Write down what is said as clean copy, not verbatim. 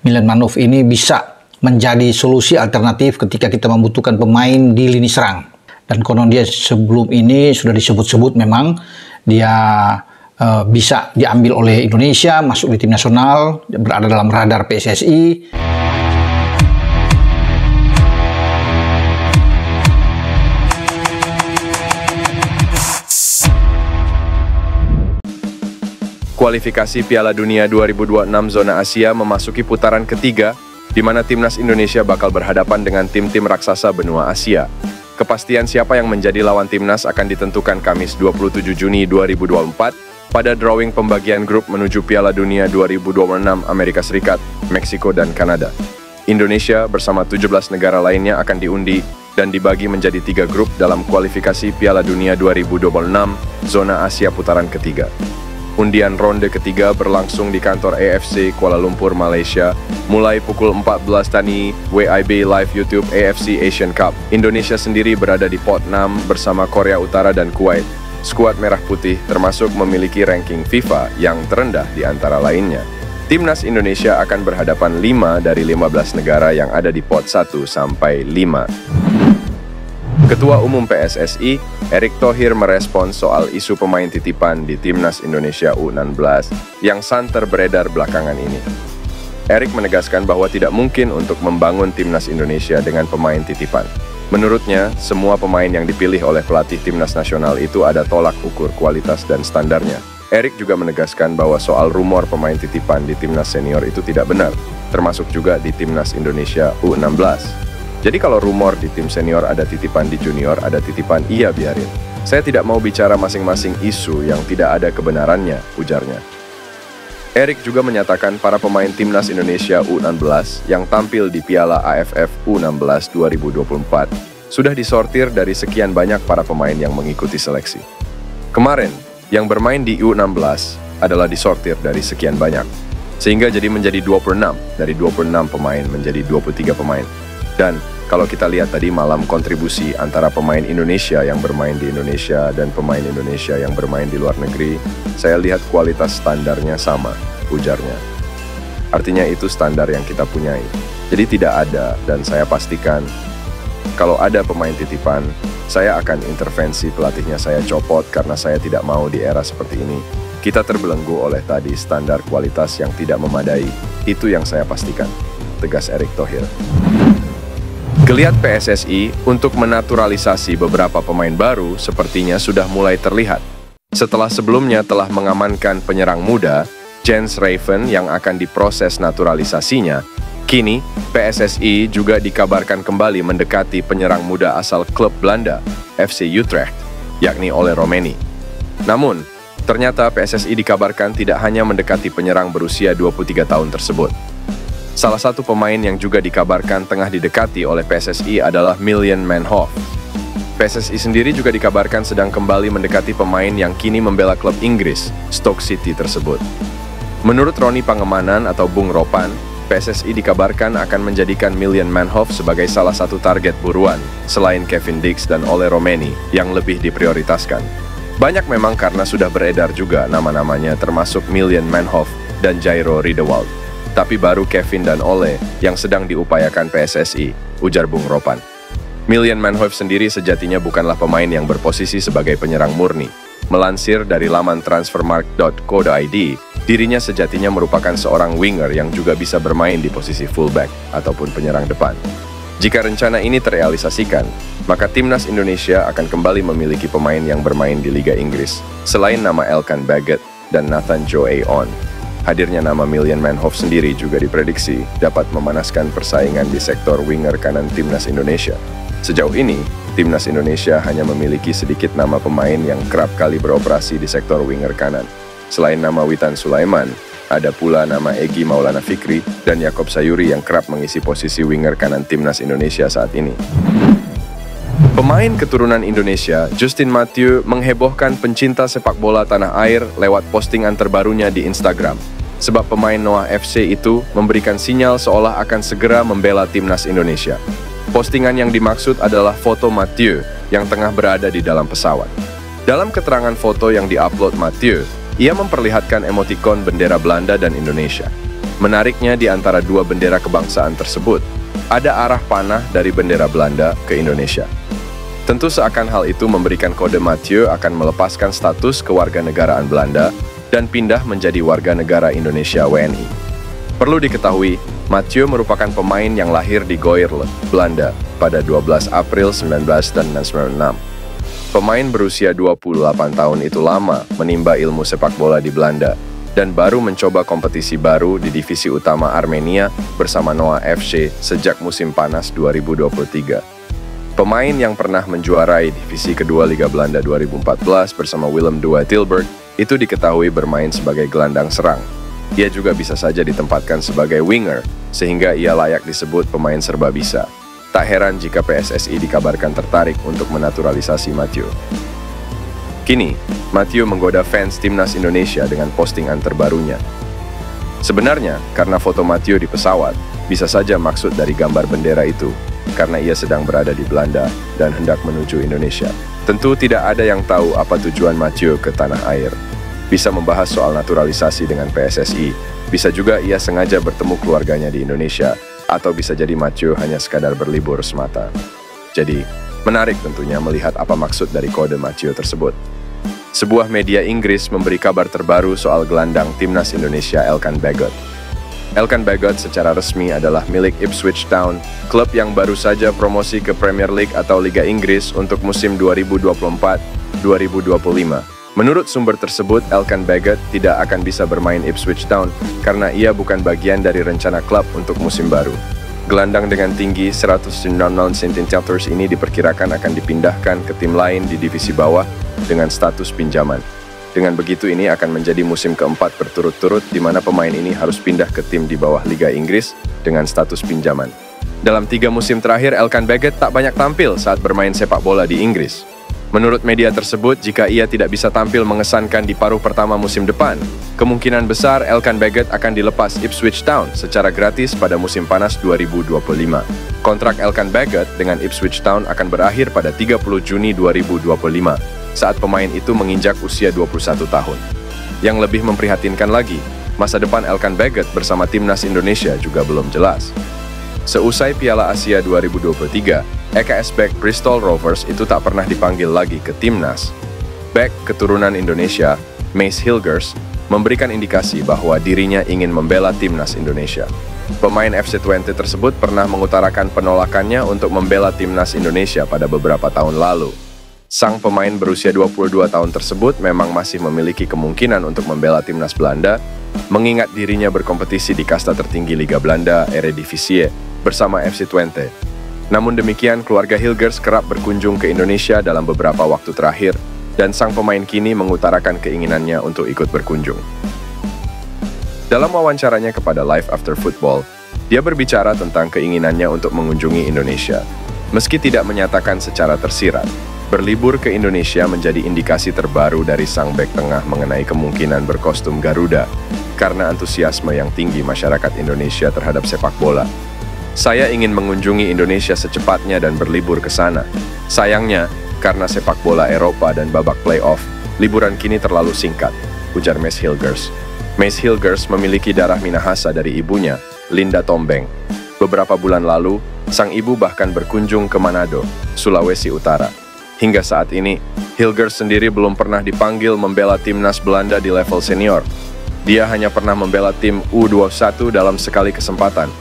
Milan Manhoef ini bisa menjadi solusi alternatif ketika kita membutuhkan pemain di lini serang. Dan konon dia sebelum ini sudah disebut-sebut memang dia bisa diambil oleh Indonesia, masuk di tim nasional, berada dalam radar PSSI. Kualifikasi Piala Dunia 2026 zona Asia memasuki putaran ketiga, di mana timnas Indonesia bakal berhadapan dengan tim-tim raksasa benua Asia. Kepastian siapa yang menjadi lawan timnas akan ditentukan Kamis 27 Juni 2024 pada drawing pembagian grup menuju Piala Dunia 2026 Amerika Serikat, Meksiko, dan Kanada. Indonesia bersama 17 negara lainnya akan diundi dan dibagi menjadi 3 grup dalam kualifikasi Piala Dunia 2026 zona Asia putaran ketiga. Undian ronde ketiga berlangsung di kantor AFC Kuala Lumpur, Malaysia, mulai pukul 14 TANI WIB Live YouTube AFC Asian Cup. Indonesia sendiri berada di pot 6 bersama Korea Utara dan Kuwait. Skuad Merah Putih termasuk memiliki ranking FIFA yang terendah di antara lainnya. Timnas Indonesia akan berhadapan 5 dari 15 negara yang ada di pot 1 sampai 5. Ketua Umum PSSI, Erick Thohir merespons soal isu pemain titipan di Timnas Indonesia U16 yang santer beredar belakangan ini. Erick menegaskan bahwa tidak mungkin untuk membangun Timnas Indonesia dengan pemain titipan. Menurutnya, semua pemain yang dipilih oleh pelatih Timnas Nasional itu ada tolak ukur kualitas dan standarnya. Erick juga menegaskan bahwa soal rumor pemain titipan di Timnas Senior itu tidak benar, termasuk juga di Timnas Indonesia U16. Jadi kalau rumor di tim senior ada titipan, di junior ada titipan, iya biarin. Saya tidak mau bicara masing-masing isu yang tidak ada kebenarannya, ujarnya. Erick juga menyatakan para pemain Timnas Indonesia U16 yang tampil di Piala AFF U16 2024 sudah disortir dari sekian banyak para pemain yang mengikuti seleksi. Kemarin, yang bermain di U16 adalah disortir dari sekian banyak, sehingga jadi menjadi 26 dari 26 pemain menjadi 23 pemain. Dan kalau kita lihat tadi malam kontribusi antara pemain Indonesia yang bermain di Indonesia dan pemain Indonesia yang bermain di luar negeri, saya lihat kualitas standarnya sama, ujarnya. Artinya itu standar yang kita punyai. Jadi tidak ada, dan saya pastikan kalau ada pemain titipan, saya akan intervensi pelatihnya saya copot karena saya tidak mau di era seperti ini. Kita terbelenggu oleh tadi standar kualitas yang tidak memadai, itu yang saya pastikan, tegas Erick Thohir. Geliat PSSI untuk menaturalisasi beberapa pemain baru sepertinya sudah mulai terlihat. Setelah sebelumnya telah mengamankan penyerang muda, Jens Raven yang akan diproses naturalisasinya, kini PSSI juga dikabarkan kembali mendekati penyerang muda asal klub Belanda, FC Utrecht, yakni Ole Romeni. Namun, ternyata PSSI dikabarkan tidak hanya mendekati penyerang berusia 23 tahun tersebut. Salah satu pemain yang juga dikabarkan tengah didekati oleh PSSI adalah Milan Manhoef. PSSI sendiri juga dikabarkan sedang kembali mendekati pemain yang kini membela klub Inggris, Stoke City tersebut. Menurut Roni Pangemanan atau Bung Ropan, PSSI dikabarkan akan menjadikan Milan Manhoef sebagai salah satu target buruan, selain Kevin Dix dan Ole Romeni yang lebih diprioritaskan. Banyak memang karena sudah beredar juga nama-namanya termasuk Milan Manhoef dan Jairo Riedewald. Tapi baru Kevin dan Ole yang sedang diupayakan PSSI, ujar Bung Ropan. Milan Manhoef sendiri sejatinya bukanlah pemain yang berposisi sebagai penyerang murni. Melansir dari laman transfermarkt.co.id, dirinya sejatinya merupakan seorang winger yang juga bisa bermain di posisi fullback ataupun penyerang depan. Jika rencana ini terrealisasikan, maka Timnas Indonesia akan kembali memiliki pemain yang bermain di Liga Inggris, selain nama Elkan Baggett dan Nathan Joe-on. Hadirnya nama Milan Manhoef sendiri juga diprediksi dapat memanaskan persaingan di sektor winger kanan Timnas Indonesia. Sejauh ini, Timnas Indonesia hanya memiliki sedikit nama pemain yang kerap kali beroperasi di sektor winger kanan. Selain nama Witan Sulaiman, ada pula nama Egy Maulana Fikri dan Yaakob Sayuri yang kerap mengisi posisi winger kanan Timnas Indonesia saat ini. Pemain keturunan Indonesia, Justin Mathieu, menghebohkan pencinta sepak bola tanah air lewat postingan terbarunya di Instagram. Sebab pemain Noah FC itu memberikan sinyal seolah akan segera membela Timnas Indonesia. Postingan yang dimaksud adalah foto Mathieu yang tengah berada di dalam pesawat. Dalam keterangan foto yang diupload Mathieu, ia memperlihatkan emotikon bendera Belanda dan Indonesia. Menariknya di antara dua bendera kebangsaan tersebut, ada arah panah dari bendera Belanda ke Indonesia. Tentu seakan hal itu memberikan kode Mathieu akan melepaskan status kewarganegaraan Belanda dan pindah menjadi warga negara Indonesia WNI. Perlu diketahui, Mathieu merupakan pemain yang lahir di Goirle, Belanda pada 12 April 1996. Pemain berusia 28 tahun itu lama menimba ilmu sepak bola di Belanda dan baru mencoba kompetisi baru di divisi utama Armenia bersama Noah FC sejak musim panas 2023. Pemain yang pernah menjuarai divisi kedua Liga Belanda 2014 bersama Willem II Tilburg itu diketahui bermain sebagai gelandang serang. Ia juga bisa saja ditempatkan sebagai winger, sehingga ia layak disebut pemain serba bisa. Tak heran jika PSSI dikabarkan tertarik untuk menaturalisasi Mathieu. Kini, Mathieu menggoda fans timnas Indonesia dengan postingan terbarunya. Sebenarnya, karena foto Mathieu di pesawat, bisa saja maksud dari gambar bendera itu, karena ia sedang berada di Belanda dan hendak menuju Indonesia. Tentu tidak ada yang tahu apa tujuan Mathieu ke tanah air. Bisa membahas soal naturalisasi dengan PSSI, bisa juga ia sengaja bertemu keluarganya di Indonesia, atau bisa jadi Mathieu hanya sekadar berlibur semata. Jadi, menarik tentunya melihat apa maksud dari kode Mathieu tersebut. Sebuah media Inggris memberi kabar terbaru soal gelandang timnas Indonesia Elkan Bagot. Elkan Bagot secara resmi adalah milik Ipswich Town, klub yang baru saja promosi ke Premier League atau Liga Inggris untuk musim 2024-2025. Menurut sumber tersebut, Elkan Bagot tidak akan bisa bermain Ipswich Town karena ia bukan bagian dari rencana klub untuk musim baru. Gelandang dengan tinggi 196 cm ini diperkirakan akan dipindahkan ke tim lain di divisi bawah dengan status pinjaman. Dengan begitu ini akan menjadi musim keempat berturut-turut di mana pemain ini harus pindah ke tim di bawah Liga Inggris dengan status pinjaman. Dalam 3 musim terakhir, Elkan Bagot tak banyak tampil saat bermain sepak bola di Inggris. Menurut media tersebut, jika ia tidak bisa tampil mengesankan di paruh pertama musim depan, kemungkinan besar Elkan Bagot akan dilepas Ipswich Town secara gratis pada musim panas 2025. Kontrak Elkan Bagot dengan Ipswich Town akan berakhir pada 30 Juni 2025, saat pemain itu menginjak usia 21 tahun. Yang lebih memprihatinkan lagi, masa depan Elkan Bagot bersama timnas Indonesia juga belum jelas. Seusai Piala Asia 2023, EKS Back Bristol Rovers itu tak pernah dipanggil lagi ke timnas. Back keturunan Indonesia, Mace Hilgers, memberikan indikasi bahwa dirinya ingin membela timnas Indonesia. Pemain FC Twente tersebut pernah mengutarakan penolakannya untuk membela timnas Indonesia pada beberapa tahun lalu. Sang pemain berusia 22 tahun tersebut memang masih memiliki kemungkinan untuk membela timnas Belanda, mengingat dirinya berkompetisi di kasta tertinggi Liga Belanda, Eredivisie, bersama FC Twente. Namun demikian, keluarga Hilgers kerap berkunjung ke Indonesia dalam beberapa waktu terakhir, dan sang pemain kini mengutarakan keinginannya untuk ikut berkunjung. Dalam wawancaranya kepada Live After Football, dia berbicara tentang keinginannya untuk mengunjungi Indonesia. Meski tidak menyatakan secara tersirat, berlibur ke Indonesia menjadi indikasi terbaru dari sang bek tengah mengenai kemungkinan berkostum Garuda, karena antusiasme yang tinggi masyarakat Indonesia terhadap sepak bola. Saya ingin mengunjungi Indonesia secepatnya dan berlibur ke sana. Sayangnya, karena sepak bola Eropa dan babak playoff, liburan kini terlalu singkat, ujar Mace Hilgers. Mace Hilgers memiliki darah Minahasa dari ibunya, Linda Tombeng. Beberapa bulan lalu, sang ibu bahkan berkunjung ke Manado, Sulawesi Utara. Hingga saat ini, Hilgers sendiri belum pernah dipanggil membela timnas Belanda di level senior. Dia hanya pernah membela tim U21 dalam sekali kesempatan,